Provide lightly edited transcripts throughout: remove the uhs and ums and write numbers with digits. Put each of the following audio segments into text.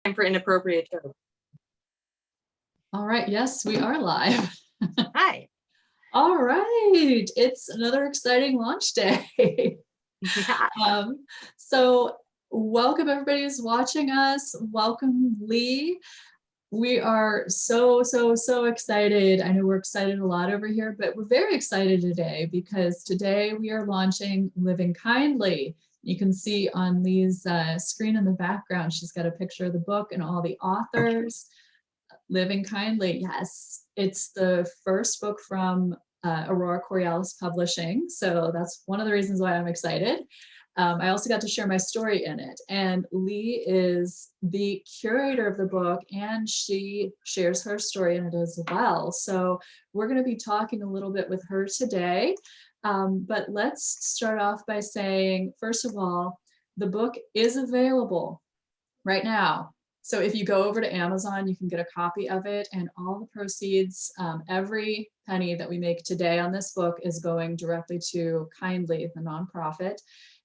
Time for inappropriate joke. All right, yes, we are live. Hi. All right, it's another exciting launch day. Yeah. So welcome everybody who's watching us. Welcome, Leigh. We are so excited. I know we're excited a lot over here, but we're very excited today because today we are launching Living Kindleigh. You can see on Leigh's screen in the background, she's got a picture of the book and all the authors. Living Kindleigh, yes. It's the first book from Aurora Coriolis Publishing. So that's one of the reasons why I'm excited. I also got to share my story in it. And Leigh is the curator of the book and she shares her story in it as well. So we're going to be talking a little bit with her today. But let's start off by saying, first of all, the book is available right now. So if you go over to Amazon, you can get a copy of it, and all the proceeds, every penny that we make today on this book is going directly to Kindleigh, the nonprofit,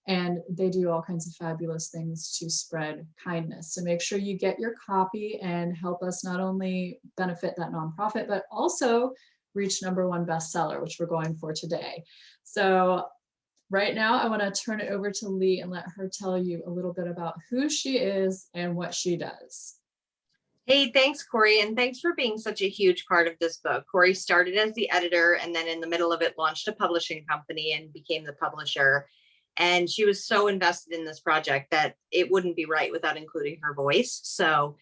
and they do all kinds of fabulous things to spread kindness. So make sure you get your copy and help us not only benefit that nonprofit, but also reach #1 bestseller, which we're going for today. So right now, I want to turn it over to Leigh and let her tell you a little bit about who she is and what she does. Hey, thanks, Corey. And thanks for being such a huge part of this book. Corey started as the editor and then in the middle of it launched a publishing company and became the publisher. And she was so invested in this project that it wouldn't be right without including her voice. So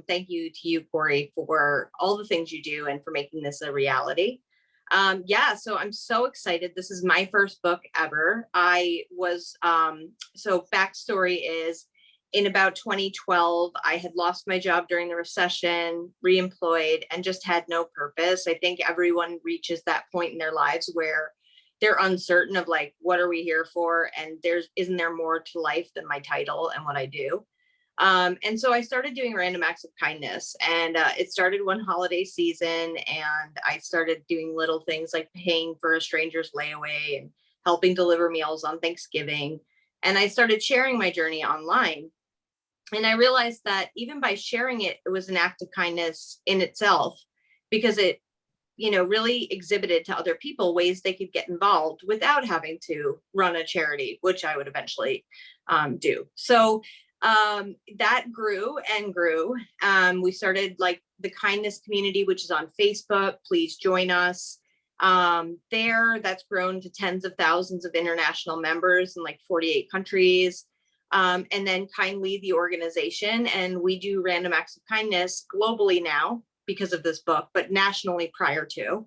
thank you to you, Corey, for all the things you do and for making this a reality. Yeah, so I'm so excited. This is my first book ever. So backstory is in about 2012, I had lost my job during the recession, re-employed, and just had no purpose. I think everyone reaches that point in their lives where they're uncertain of like, what are we here for? And isn't there more to life than my title and what I do? And so I started doing random acts of kindness, and it started one holiday season, and I started doing little things like paying for a stranger's layaway and helping deliver meals on Thanksgiving. And I started sharing my journey online. And I realized that even by sharing it, it was an act of kindness in itself, because it, really exhibited to other people ways they could get involved without having to run a charity, which I would eventually do. So that grew and grew. We started like the kindness community, which is on Facebook. Please join us there. That's grown to tens of thousands of international members in like 48 countries. And then Kindleigh, the organization, and we do random acts of kindness globally now because of this book, but nationally prior to.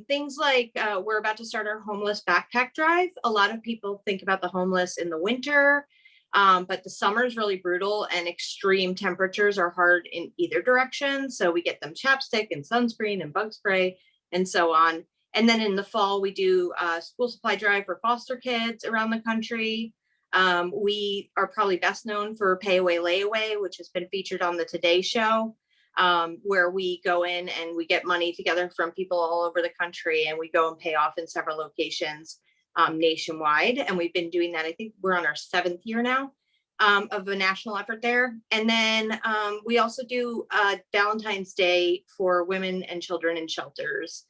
Things like we're about to start our homeless backpack drive. A lot of people think about the homeless in the winter, but the summer is really brutal and extreme temperatures are hard in either direction. So we get them chapstick and sunscreen and bug spray and so on. And then in the fall, we do a school supply drive for foster kids around the country. We are probably best known for Pay Away Layaway, which has been featured on the Today Show, where we go in and we get money together from people all over the country and we go and pay off in several locations nationwide. And we've been doing that. I think we're on our 7th year now of a national effort there. And then we also do Valentine's Day for women and children in shelters.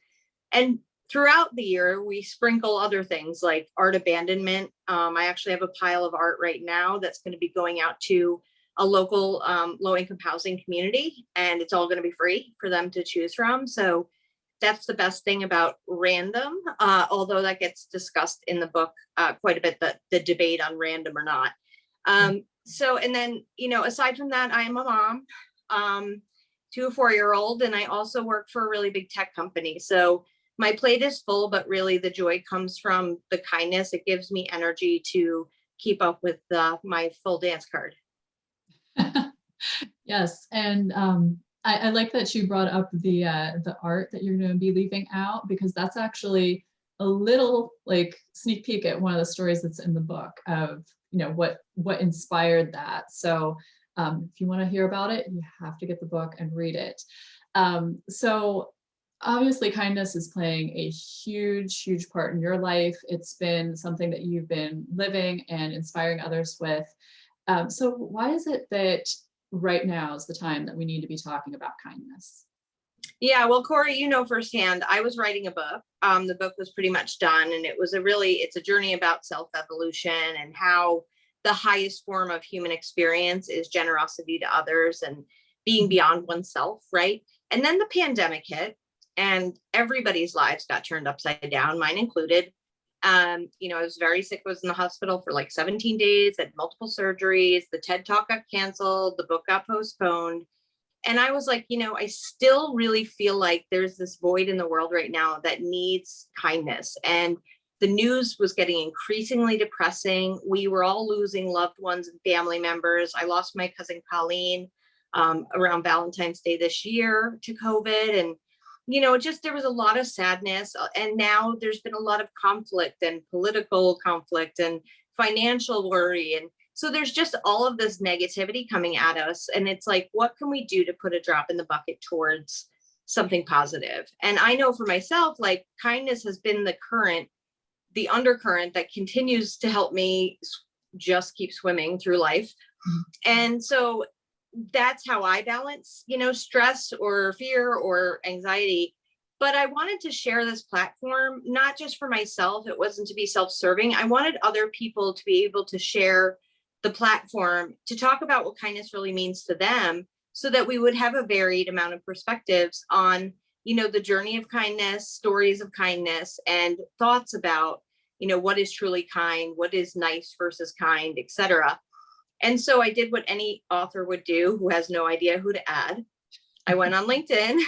And throughout the year, we sprinkle other things like art abandonment. I actually have a pile of art right now that's going to be going out to a local low-income housing community, and it's all going to be free for them to choose from. So that's the best thing about random, although that gets discussed in the book quite a bit, the debate on random or not. So, and then, aside from that, I am a mom to a 4-year-old, and I also work for a really big tech company. So my plate is full, but really the joy comes from the kindness. It gives me energy to keep up with my full dance card. Yes, and I like that you brought up the art that you're going to be leaving out, because that's actually a little like sneak peek at one of the stories that's in the book of what inspired that. So if you want to hear about it, you have to get the book and read it. So obviously kindness is playing a huge part in your life. It's been something that you've been living and inspiring others with. So why is it that right now is the time that we need to be talking about kindness. Yeah, well, Corey, you know firsthand, I was writing a book. The book was pretty much done, and it's a journey about self-evolution and how the highest form of human experience is generosity to others and being beyond oneself, right? And then the pandemic hit, and everybody's lives got turned upside down, mine included. I was very sick, was in the hospital for like 17 days, had multiple surgeries, the TED Talk got canceled, the book got postponed. And I was like, I still really feel like there's this void in the world right now that needs kindness. And the news was getting increasingly depressing. We were all losing loved ones and family members. I lost my cousin Colleen around Valentine's Day this year to COVID. And, just there was a lot of sadness. And now there's been a lot of conflict and political conflict and financial worry. And so there's just all of this negativity coming at us. And it's like, what can we do to put a drop in the bucket towards something positive? And I know for myself, like kindness has been the undercurrent that continues to help me just keep swimming through life. And so that's how I balance, stress or fear or anxiety. But I wanted to share this platform, not just for myself. It wasn't to be self-serving. I wanted other people to be able to share the platform to talk about what kindness really means to them, so that we would have a varied amount of perspectives on, the journey of kindness, stories of kindness, and thoughts about, what is truly kind, what is nice versus kind, etc. And so I did what any author would do who has no idea who to add. I went on LinkedIn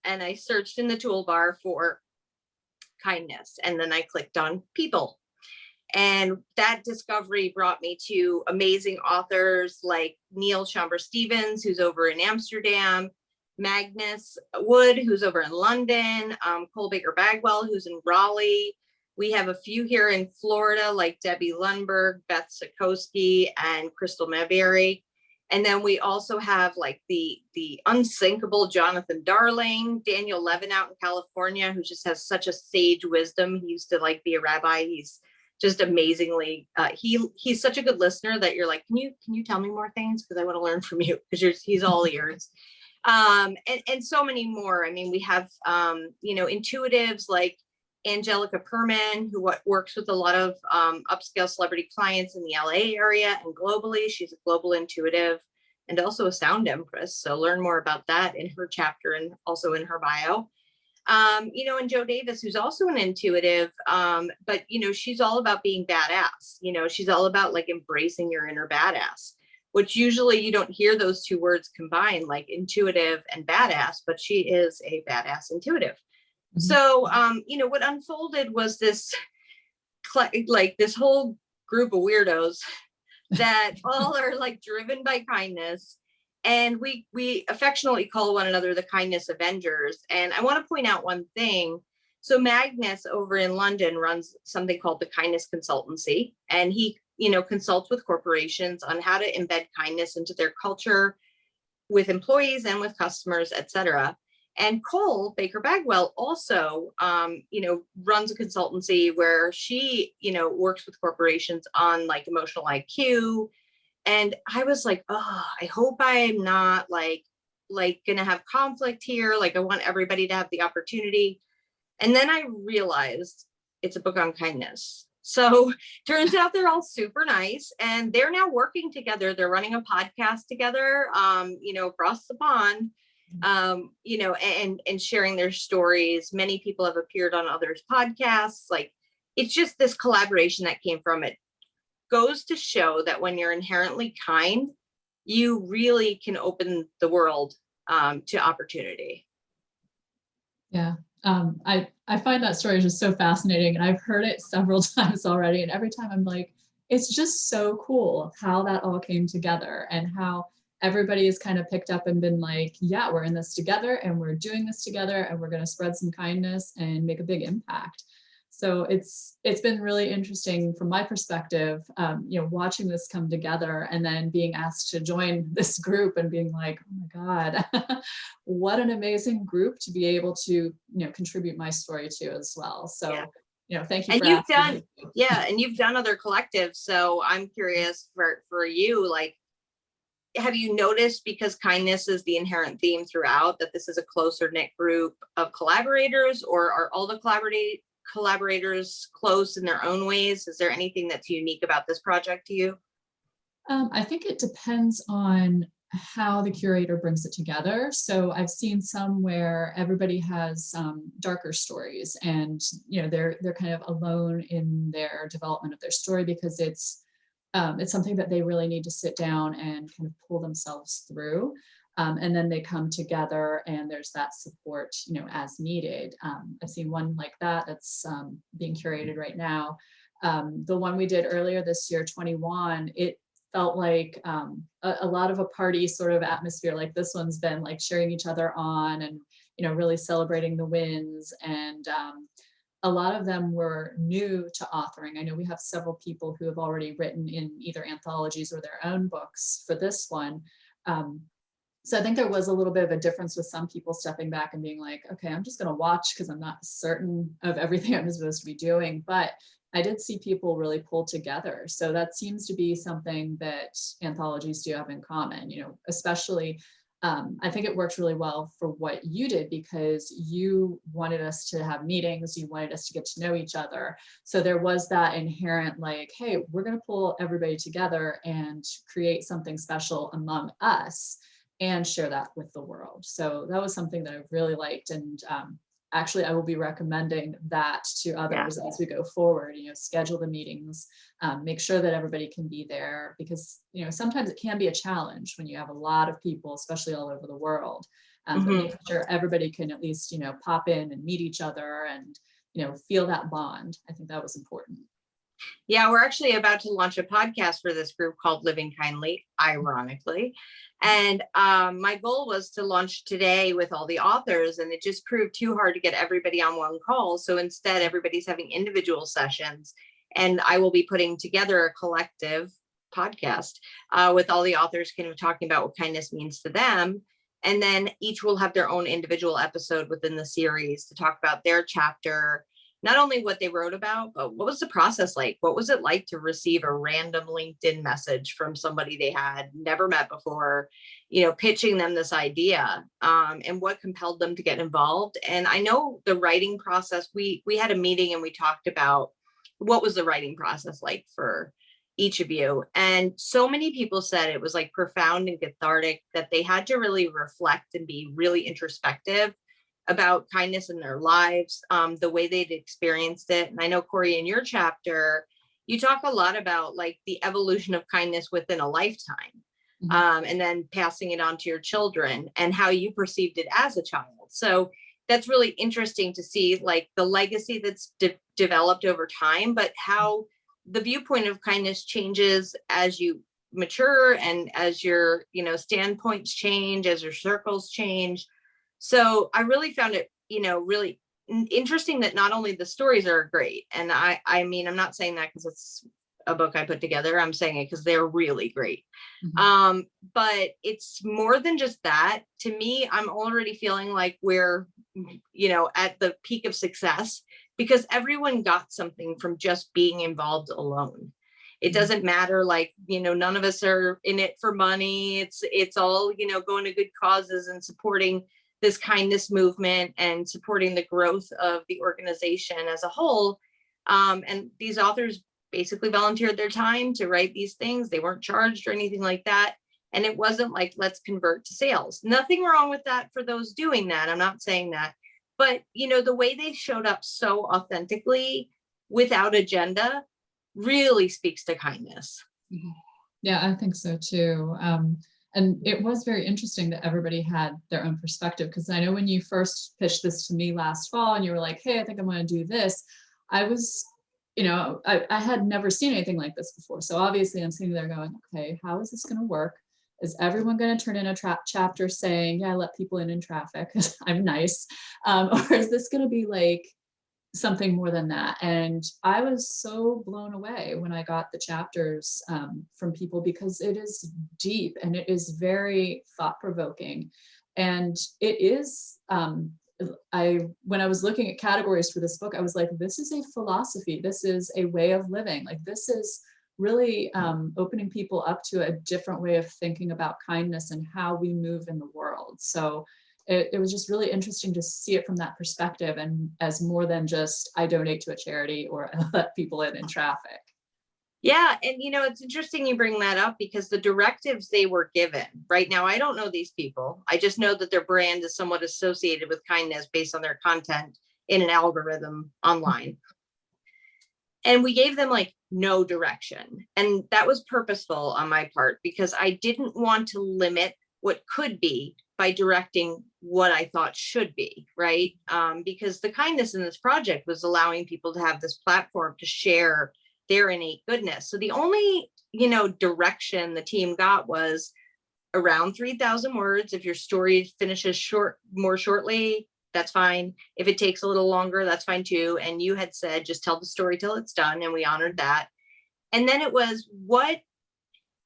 and I searched in the toolbar for kindness, and then I clicked on people. And that discovery brought me to amazing authors like Neil Chambers-Stevens, who's over in Amsterdam, Magnus Wood, who's over in London, Cole Baker Bagwell, who's in Raleigh. We have a few here in Florida, like Debbie Lundberg, Beth Sikowski, and Crystal Mayberry. And then we also have like the unsinkable Jonathan Darling, Daniel Levin out in California, who just has such a sage wisdom. He used to like be a rabbi. He's just amazingly, he's such a good listener that you're like, can you tell me more things? Because I want to learn from you, because he's all ears. And so many more. I mean, we have, intuitives like Angelica Perman, who works with a lot of upscale celebrity clients in the LA area and globally. She's a global intuitive and also a sound empress. So learn more about that in her chapter and also in her bio. And Joe Davis, who's also an intuitive, but, she's all about being badass. She's all about like embracing your inner badass, which usually you don't hear those two words combined, like intuitive and badass, but she is a badass intuitive. Mm-hmm. So, what unfolded was this whole group of weirdos that all are like driven by kindness. And we affectionately call one another the Kindness Avengers. And I want to point out one thing. So Magnus over in London runs something called the Kindness Consultancy. And he, consults with corporations on how to embed kindness into their culture with employees and with customers, et cetera. And Cole Baker Bagwell also, runs a consultancy where she, works with corporations on like emotional IQ. And I was like, oh, I hope I'm not like gonna have conflict here. Like, I want everybody to have the opportunity. And then I realized it's a book on kindness. So turns out they're all super nice, and they're now working together. They're running a podcast together, across the pond, and sharing their stories. Many people have appeared on others' podcasts. Like, it's just this collaboration that came from it. Goes to show that when you're inherently kind, you really can open the world to opportunity. Yeah. I find that story just so fascinating, and I've heard it several times already. And every time I'm like, it's just so cool how that all came together and how everybody has kind of picked up and been like, yeah, we're in this together and we're doing this together and we're going to spread some kindness and make a big impact. So it's been really interesting from my perspective, watching this come together and then being asked to join this group and being like, oh my God, what an amazing group to be able to, contribute my story to as well. So, thank you. And you've done, and you've done other collectives. So I'm curious for you, like, have you noticed, because kindness is the inherent theme throughout, that this is a closer knit group of collaborators, or are all the collaborators close in their own ways? Is there anything that's unique about this project to you? I think it depends on how the curator brings it together. So I've seen some where everybody has darker stories, and they're kind of alone in their development of their story, because it's something that they really need to sit down and kind of pull themselves through. And then they come together and there's that support, as needed. I've seen one like that that's being curated right now. The one we did earlier this year, 21, it felt like a lot of a party sort of atmosphere. Like this one's been like cheering each other on and, really celebrating the wins. And a lot of them were new to authoring. I know we have several people who have already written in either anthologies or their own books for this one. So I think there was a little bit of a difference with some people stepping back and being like, okay, I'm just going to watch because I'm not certain of everything I'm supposed to be doing. But I did see people really pull together. So that seems to be something that anthologies do have in common, especially I think it worked really well for what you did, because you wanted us to have meetings, you wanted us to get to know each other. So there was that inherent like, hey, we're going to pull everybody together and create something special among us and share that with the world. So that was something that I really liked. And actually, I will be recommending that to others as we go forward, schedule the meetings, make sure that everybody can be there, because, sometimes it can be a challenge when you have a lot of people, especially all over the world. But making sure everybody can at least, pop in and meet each other and, feel that bond. I think that was important. Yeah, we're actually about to launch a podcast for this group called Living Kindleigh, ironically. And my goal was to launch today with all the authors, and it just proved too hard to get everybody on one call. So instead, everybody's having individual sessions, and I will be putting together a collective podcast with all the authors kind of talking about what kindness means to them. And then each will have their own individual episode within the series to talk about their chapter, not only what they wrote about, but what was the process like? What was it like to receive a random LinkedIn message from somebody they had never met before, pitching them this idea, and what compelled them to get involved? And I know the writing process, we had a meeting and we talked about what was the writing process like for each of you. And so many people said it was like profound and cathartic, that they had to really reflect and be really introspective about kindness in their lives, the way they'd experienced it. And I know, Corey, in your chapter, you talk a lot about like the evolution of kindness within a lifetime, and then passing it on to your children and how you perceived it as a child. So that's really interesting to see, like the legacy that's developed over time, but how the viewpoint of kindness changes as you mature and as your, standpoints change, as your circles change. So I really found it, really interesting that not only the stories are great, and I mean, I'm not saying that because it's a book I put together. I'm saying it because they're really great. But it's more than just that. To me, I'm already feeling like we're, at the peak of success, because everyone got something from just being involved alone. It doesn't matter, like, none of us are in it for money. It's all, going to good causes and supporting this kindness movement and supporting the growth of the organization as a whole. And these authors basically volunteered their time to write these things. They weren't charged or anything like that. And it wasn't like, let's convert to sales. Nothing wrong with that for those doing that. I'm not saying that. But, the way they showed up so authentically without agenda really speaks to kindness. Yeah, I think so too. And it was very interesting that everybody had their own perspective, because I know when you first pitched this to me last fall and you were like, hey, I think I'm going to do this, I was, I had never seen anything like this before. So obviously I'm sitting there going, okay, how is this going to work? Is everyone going to turn in a chapter saying, yeah, I let people in traffic, I'm nice? Or is this going to be like something more than that? And I was so blown away when I got the chapters from people, because it is deep and it is very thought-provoking. And it is, when I was looking at categories for this book, I was like, this is a philosophy. This is a way of living. Like, this is really opening people up to a different way of thinking about kindness and how we move in the world. So it was just really interesting to see it from that perspective, and as more than just I donate to a charity or I let people in traffic. Yeah. And it's interesting you bring that up, because the directives they were given right now, I don't know these people. I just know that their brand is somewhat associated with kindness based on their content in an algorithm online. And we gave them like no direction. And that was purposeful on my part, because I didn't want to limit what could be by directing what I thought should be, right? Because the kindness in this project was allowing people to have this platform to share their innate goodness. So the only, direction the team got was around 3,000 words. If your story finishes more shortly, that's fine. If it takes a little longer, that's fine too. And you had said, just tell the story till it's done. And we honored that. And then it was, what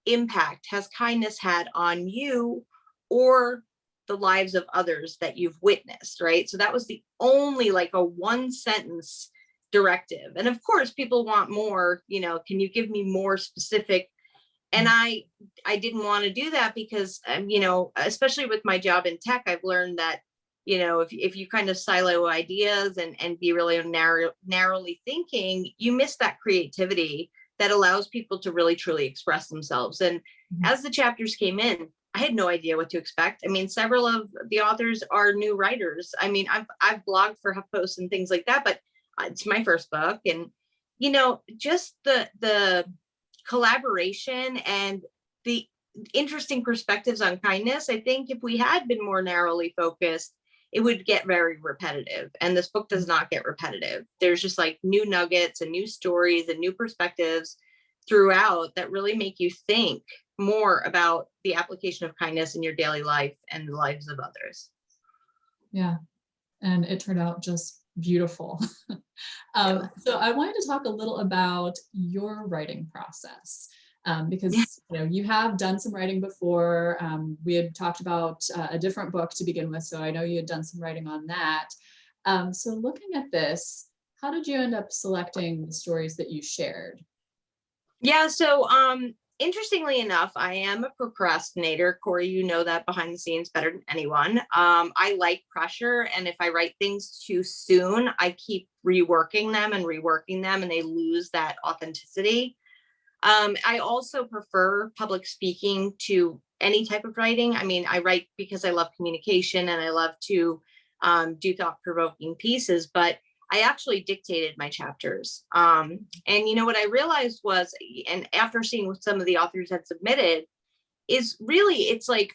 impact has kindness had on you or the lives of others that you've witnessed, right? So that was the only like a one sentence directive. And of course, people want more, can you give me more specific? And I didn't want to do that, because, especially with my job in tech, I've learned that, if you kind of silo ideas and be really narrowly thinking, you miss that creativity that allows people to really truly express themselves. And as the chapters came in, I had no idea what to expect. I mean, several of the authors are new writers. I mean, I've blogged for HuffPost and things like that, but it's my first book. And, just the collaboration and the interesting perspectives on kindness. I think if we had been more narrowly focused, it would get very repetitive. And this book does not get repetitive. There's just like new nuggets and new stories and new perspectives throughout that really make you think more about the application of kindness in your daily life and the lives of others. Yeah. And it turned out just beautiful. So I wanted to talk a little about your writing process, because you have done some writing before. We had talked about a different book to begin with, so I know you had done some writing on that. So looking at this, how did you end up selecting the stories that you shared? Yeah, so interestingly enough, I am a procrastinator. Corey, you know that behind the scenes better than anyone. I like pressure, and if I write things too soon, I keep reworking them, and they lose that authenticity. I also prefer public speaking to any type of writing. I mean, I write because I love communication and I love to do thought-provoking pieces, but I actually dictated my chapters. And what I realized was, and after seeing what some of the authors had submitted, is really, it's like,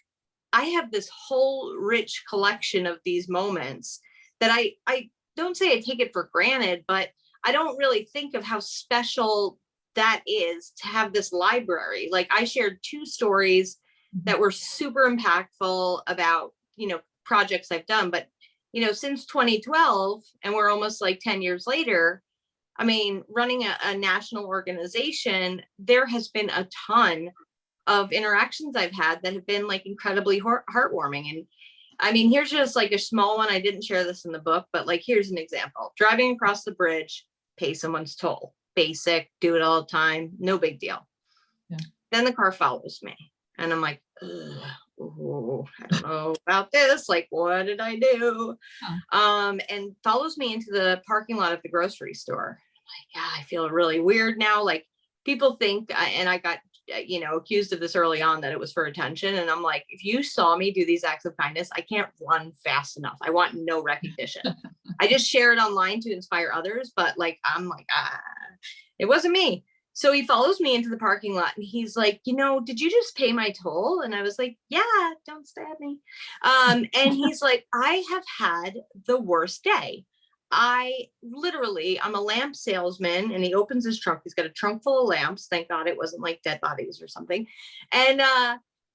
I have this whole rich collection of these moments that I don't say I take it for granted, but I don't really think of how special that is to have this library. Like, I shared 2 stories that were super impactful about, projects I've done, but since 2012, and we're almost like 10 years later, I mean, running a national organization, there has been a ton of interactions I've had that have been like incredibly heartwarming. And I mean, here's just like a small one. I didn't share this in the book, but like, here's an example. Driving across the bridge, pay someone's toll. Basic, do it all the time, no big deal. Yeah. Then the car follows me, and I'm like, oh, I don't know about this. Like, what did I do? And follows me into the parking lot of the grocery store. I'm like, yeah, I feel really weird now. Like, people think, and I got, accused of this early on, that it was for attention. And I'm like, if you saw me do these acts of kindness, I can't run fast enough. I want no recognition. I just share it online to inspire others. But like, I'm like, it wasn't me. So he follows me into the parking lot and he's like, did you just pay my toll? And I was like, yeah, don't stab me. And he's like, I have had the worst day. I'm a lamp salesman, and he opens his trunk. He's got a trunk full of lamps. Thank God it wasn't like dead bodies or something. And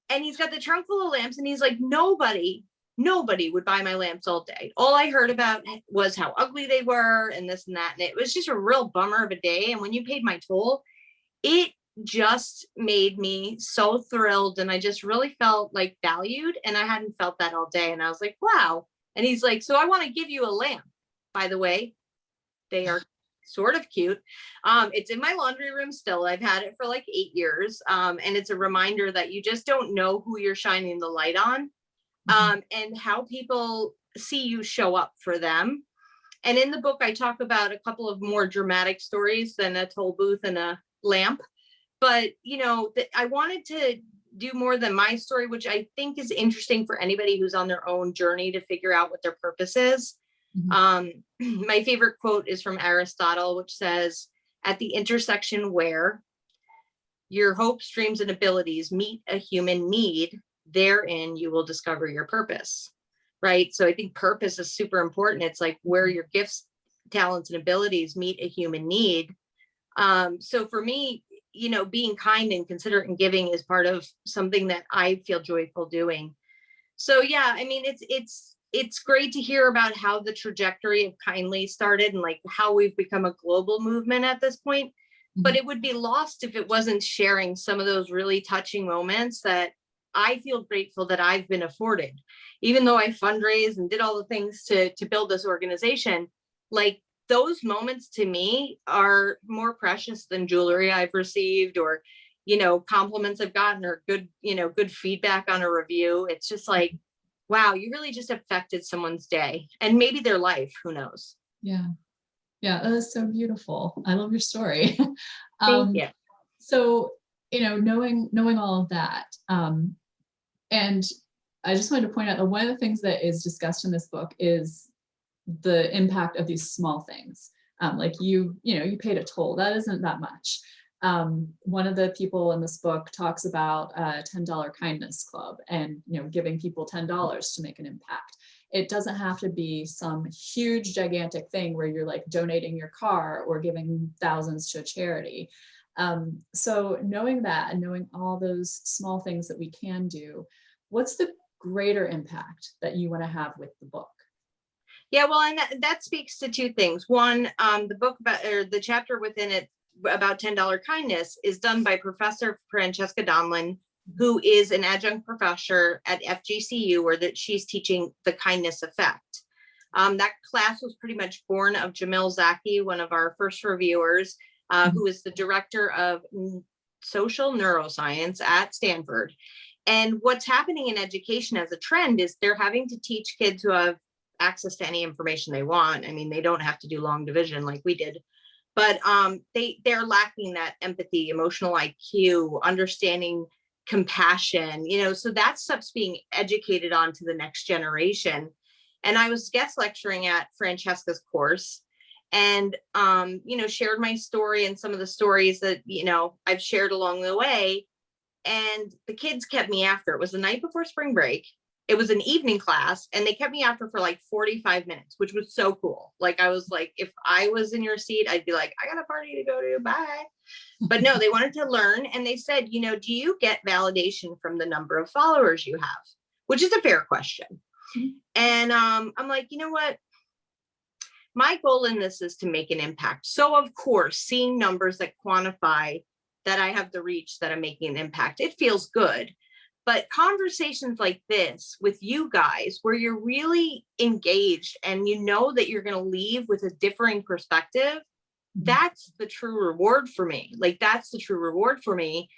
he's got the trunk full of lamps, and he's like, nobody would buy my lamps all day. All I heard about was how ugly they were and this and that. And it was just a real bummer of a day. And when you paid my toll, it just made me so thrilled. And I just really felt like valued. And I hadn't felt that all day. And I was like, wow. And he's like, so I want to give you a lamp. By the way, they are sort of cute. It's in my laundry room still. I've had it for like 8 years. And it's a reminder that you just don't know who you're shining the light on, and how people see you show up for them. And in the book, I talk about a couple of more dramatic stories than a toll booth and a lamp. But, I wanted to do more than my story, which I think is interesting for anybody who's on their own journey to figure out what their purpose is. My favorite quote is from Aristotle, which says, "At the intersection where your hopes, dreams, and abilities meet a human need, therein you will discover your purpose." Right? So I think purpose is super important. It's like where your gifts, talents, and abilities meet a human need. So for me, being kind and considerate and giving is part of something that I feel joyful doing. So yeah, I mean, it's great to hear about how the trajectory of Kindleigh started and like how we've become a global movement at this point. But it would be lost if it wasn't sharing some of those really touching moments that I feel grateful that I've been afforded. Even though I fundraised and did all the things to build this organization, like those moments to me are more precious than jewelry I've received or, compliments I've gotten or good feedback on a review. It's just like, wow, you really just affected someone's day and maybe their life, who knows? Yeah. Yeah. That is so beautiful. I love your story. Thank you. So, knowing all of that, and I just wanted to point out that one of the things that is discussed in this book is the impact of these small things. Like you paid a toll, that isn't that much. One of the people in this book talks about a $10 kindness club and, giving people $10 to make an impact. It doesn't have to be some huge, gigantic thing where you're like donating your car or giving thousands to a charity. So knowing that and knowing all those small things that we can do, what's the greater impact that you want to have with the book? Yeah, well, and that speaks to two things. One, the book or the chapter within it about $10 kindness is done by Professor Francesca Donlin, who is an adjunct professor at FGCU, where she's teaching the kindness effect. That class was pretty much born of Jamil Zaki, one of our first reviewers, who is the director of social neuroscience at Stanford. And what's happening in education as a trend is they're having to teach kids who have access to any information they want. I mean, they don't have to do long division like we did, but they're lacking that empathy, emotional IQ, understanding, compassion, so that stuff's being educated on to the next generation. And I was guest lecturing at Francesca's course and, shared my story and some of the stories that, I've shared along the way. And the kids kept me after. It was the night before spring break. It was an evening class and they kept me after for like 45 minutes, which was so cool. Like, I was like, if I was in your seat, I'd be like, I got a party to go to, bye. But no, they wanted to learn. And they said, do you get validation from the number of followers you have? Which is a fair question. And I'm like, you know what? My goal in this is to make an impact. So of course, seeing numbers that quantify that I have the reach, that I'm making an impact, it feels good. But conversations like this with you guys, where you're really engaged and that you're going to leave with a differing perspective, that's the true reward for me. Like, that's the true reward for me,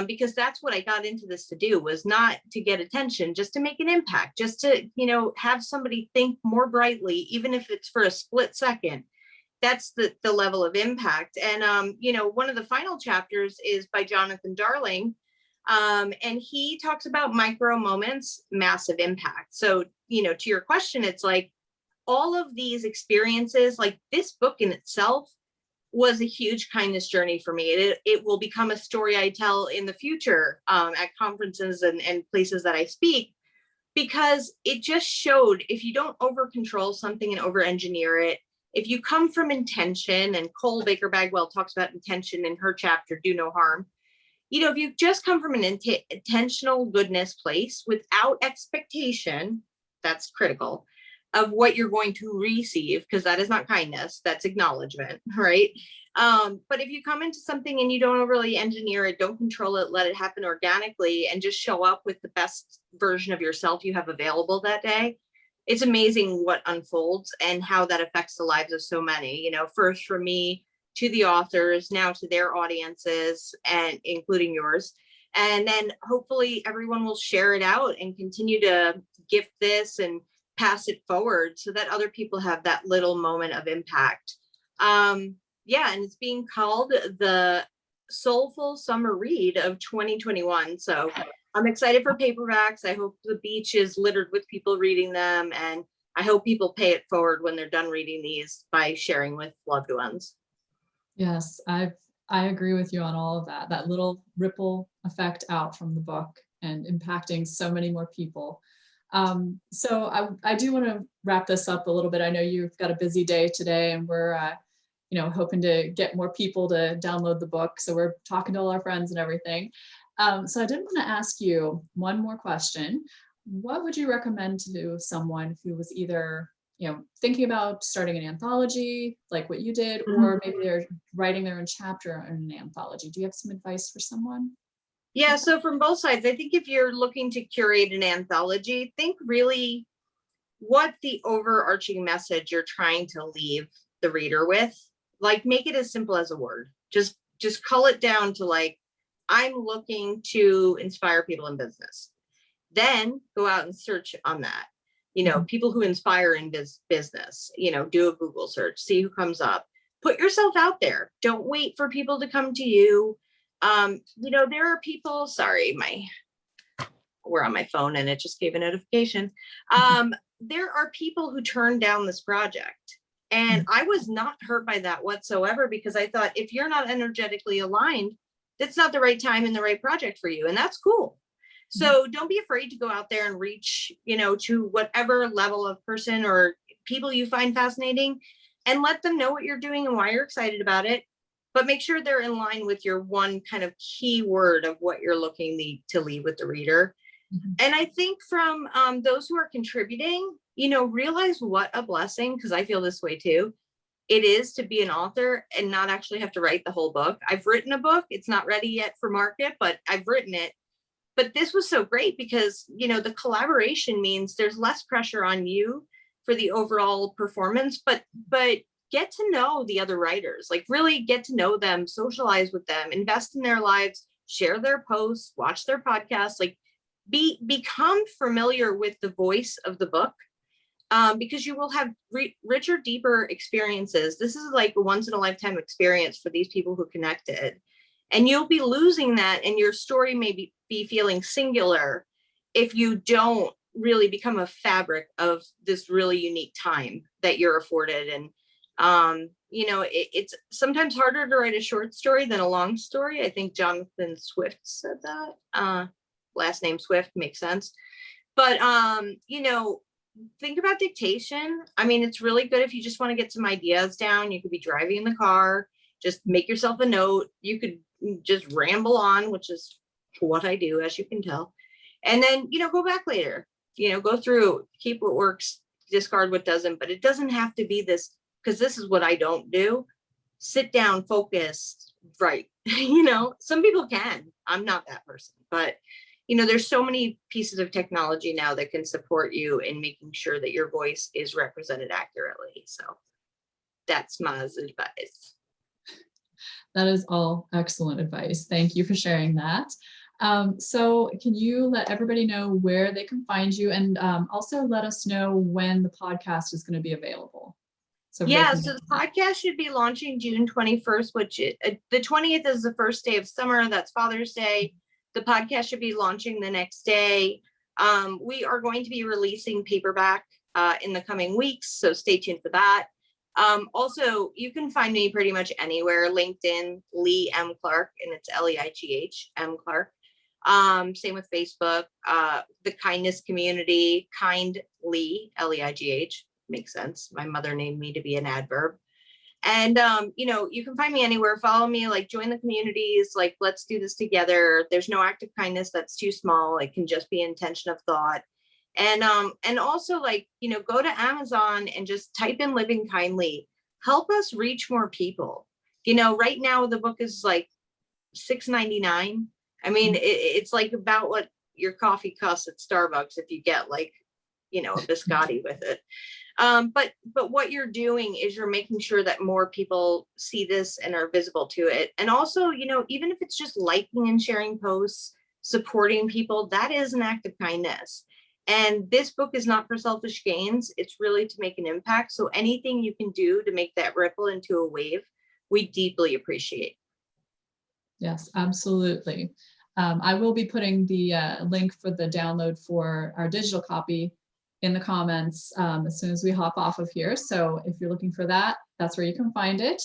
because that's what I got into this to do, was not to get attention, just to make an impact, just to, have somebody think more brightly, even if it's for a split second. That's the level of impact. And, one of the final chapters is by Jonathan Darling. And he talks about micro moments, massive impact. So, to your question, it's like all of these experiences, like this book in itself was a huge kindness journey for me. It will become a story I tell in the future, at conferences and places that I speak, because it just showed, if you don't over control something and over engineer it, if you come from intention, and Cole Baker Bagwell talks about intention in her chapter, Do No Harm. If you just come from an intentional goodness place without expectation, that's critical, of what you're going to receive, because that is not kindness, that's acknowledgement, right? But if you come into something and you don't overly engineer it, don't control it, let it happen organically, and just show up with the best version of yourself you have available that day, it's amazing what unfolds and how that affects the lives of so many, first from me to the authors, now to their audiences, and including yours. And then hopefully everyone will share it out and continue to gift this and pass it forward so that other people have that little moment of impact. Yeah, and it's being called the Soulful Summer Read of 2021. So I'm excited for paperbacks. I hope the beach is littered with people reading them, and I hope people pay it forward when they're done reading these by sharing with loved ones. Yes, I agree with you on all of that. That little ripple effect out from the book and impacting so many more people. So I do want to wrap this up a little bit. I know you've got a busy day today, and we're hoping to get more people to download the book. So we're talking to all our friends and everything. So I did want to ask you one more question. What would you recommend to someone who was either thinking about starting an anthology like what you did, or maybe they're writing their own chapter in an anthology? Do you have some advice for someone? Yeah, so from both sides, I think if you're looking to curate an anthology, think really what the overarching message you're trying to leave the reader with. Like, make it as simple as a word. Just cull it down to like, I'm looking to inspire people in business. Then go out and search on that. People who inspire in business, do a Google search, see who comes up, put yourself out there. Don't wait for people to come to you. There are people, sorry, we're on my phone and it just gave a notification. There are people who turned down this project, and I was not hurt by that whatsoever, because I thought, if you're not energetically aligned, that's not the right time and the right project for you. And that's cool. So don't be afraid to go out there and reach, to whatever level of person or people you find fascinating, and let them know what you're doing and why you're excited about it. But make sure they're in line with your one kind of key word of what you're looking to leave with the reader. And I think from those who are contributing, realize what a blessing, because I feel this way too, it is to be an author and not actually have to write the whole book. I've written a book. It's not ready yet for market, but I've written it. But this was so great because, the collaboration means there's less pressure on you for the overall performance, but get to know the other writers, like really get to know them, socialize with them, invest in their lives, share their posts, watch their podcasts, like become familiar with the voice of the book, because you will have richer, deeper experiences. This is like a once in a lifetime experience for these people who connected. And you'll be losing that, and your story may be feeling singular if you don't really become a fabric of this really unique time that you're afforded. And, it's sometimes harder to write a short story than a long story. I think Jonathan Swift said that. Last name Swift makes sense. But, think about dictation. I mean, it's really good if you just want to get some ideas down. You could be driving in the car, just make yourself a note. You could just ramble on, which is what I do, as you can tell. And then, go back later, go through, keep what works, discard what doesn't. But it doesn't have to be this, because this is what I don't do. Sit down, focus, write. Some people can. I'm not that person. But, there's so many pieces of technology now that can support you in making sure that your voice is represented accurately. So that's my advice. That is all excellent advice. Thank you for sharing that. So can you let everybody know where they can find you, and also let us know when the podcast is going to be available? So the podcast should be launching June 21st, which the 20th is the first day of summer. That's Father's Day. The podcast should be launching the next day. We are going to be releasing paperback in the coming weeks, so stay tuned for that. Also, you can find me pretty much anywhere. LinkedIn, Leigh M. Clark, and it's Leigh M. Clark. Same with Facebook, the kindness community, Kind Leigh, Leigh, makes sense. My mother named me to be an adverb. And, you can find me anywhere. Follow me, like join the communities, like let's do this together. There's no act of kindness that's too small. It can just be intention of thought. And also go to Amazon and just type in Living Kindleigh. Help us reach more people. Right now the book is like $6.99. I mean, it's like about what your coffee costs at Starbucks if you get like you know, a biscotti with it. But what you're doing is you're making sure that more people see this and are visible to it. And also, you know, even if it's just liking and sharing posts, supporting people, that is an act of kindness. And this book is not for selfish gains. It's really to make an impact. So anything you can do to make that ripple into a wave, we deeply appreciate. Yes, absolutely. I will be putting the link for the download for our digital copy in the comments as soon as we hop off of here. So if you're looking for that, that's where you can find it.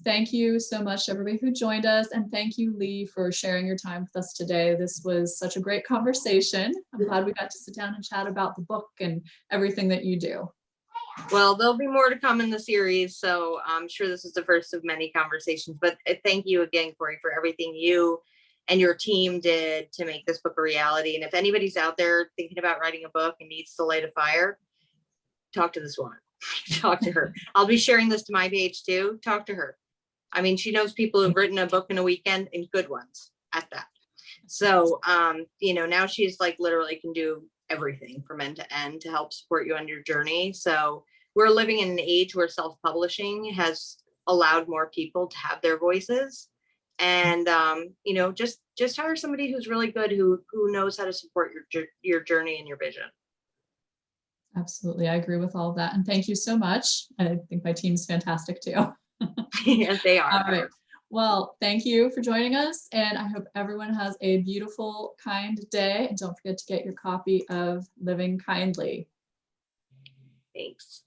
Thank you so much to everybody who joined us. And thank you, Leigh, for sharing your time with us today. This was such a great conversation. I'm glad we got to sit down and chat about the book and everything that you do. Well, there'll be more to come in the series, so I'm sure this is the first of many conversations, but thank you again, Corey, for everything you and your team did to make this book a reality. And if anybody's out there thinking about writing a book and needs to light a fire, talk to this woman. Talk to her. I'll be sharing this to my page too. Talk to her. I mean, she knows people who've written a book in a weekend, and good ones at that. So, you know, now she's like literally can do everything from end to end to help support you on your journey. So we're living in an age where self-publishing has allowed more people to have their voices. And you know, just hire somebody who's really good, who knows how to support your journey and your vision. Absolutely. I agree with all of that. And thank you so much. I think my team's fantastic too. Yes, they are. All right. Well, thank you for joining us. And I hope everyone has a beautiful, kind day. And don't forget to get your copy of Living Kindleigh. Thanks.